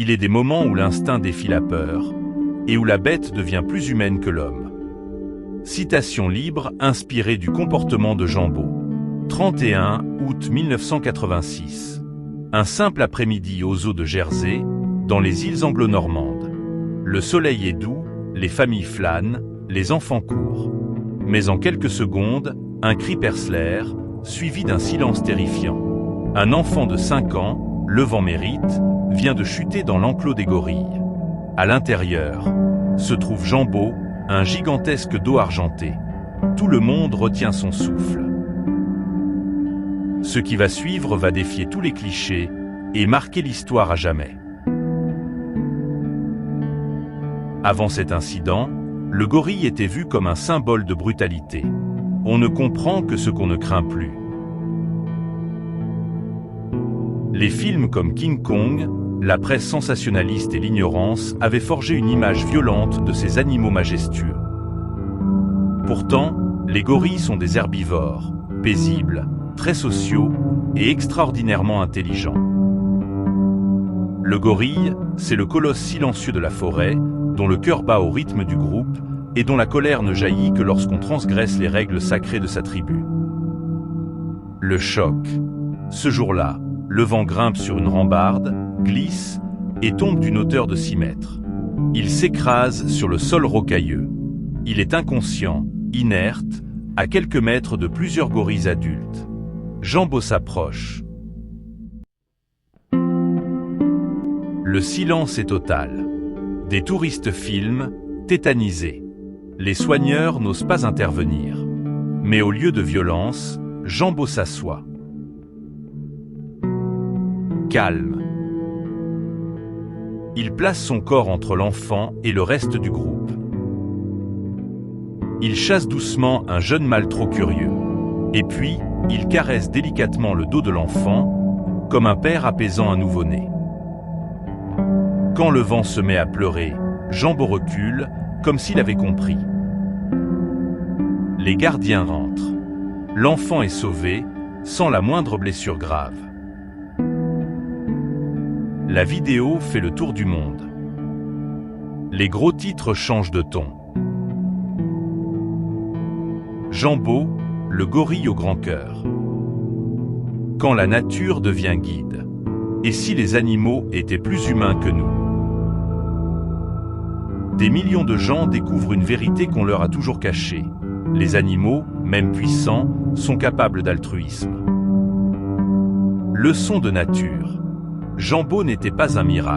Il est des moments où l'instinct défie la peur et où la bête devient plus humaine que l'homme. Citation libre inspirée du comportement de Jambo. 31 août 1986. Un simple après-midi aux eaux de Jersey, dans les îles anglo-normandes. Le soleil est doux, les familles flânent, les enfants courent. Mais en quelques secondes, un cri perce l'air, suivi d'un silence terrifiant. Un enfant de 5 ans, le vent mérite, vient de chuter dans l'enclos des gorilles. À l'intérieur, se trouve Jambo, un gigantesque dos argenté. Tout le monde retient son souffle. Ce qui va suivre va défier tous les clichés et marquer l'histoire à jamais. Avant cet incident, le gorille était vu comme un symbole de brutalité. On ne comprend que ce qu'on ne craint plus. Les films comme King Kong, la presse sensationnaliste et l'ignorance avaient forgé une image violente de ces animaux majestueux. Pourtant, les gorilles sont des herbivores, paisibles, très sociaux et extraordinairement intelligents. Le gorille, c'est le colosse silencieux de la forêt, dont le cœur bat au rythme du groupe et dont la colère ne jaillit que lorsqu'on transgresse les règles sacrées de sa tribu. Le choc. Ce jour-là, le vent grimpe sur une rambarde, glisse et tombe d'une hauteur de 6 mètres. Il s'écrase sur le sol rocailleux. Il est inconscient, inerte, à quelques mètres de plusieurs gorilles adultes. Jambo s'approche. Le silence est total. Des touristes filment, tétanisés. Les soigneurs n'osent pas intervenir. Mais au lieu de violence, Jambo s'assoit. Calme. Il place son corps entre l'enfant et le reste du groupe. Il chasse doucement un jeune mâle trop curieux. Et puis, il caresse délicatement le dos de l'enfant, comme un père apaisant un nouveau-né. Quand le vent se met à pleurer, Jambo recule, comme s'il avait compris. Les gardiens rentrent. L'enfant est sauvé, sans la moindre blessure grave. La vidéo fait le tour du monde. Les gros titres changent de ton. Jambo, le gorille au grand cœur. Quand la nature devient guide. Et si les animaux étaient plus humains que nous? Des millions de gens découvrent une vérité qu'on leur a toujours cachée. Les animaux, même puissants, sont capables d'altruisme. Leçon de nature. Jambo n'était pas un miracle.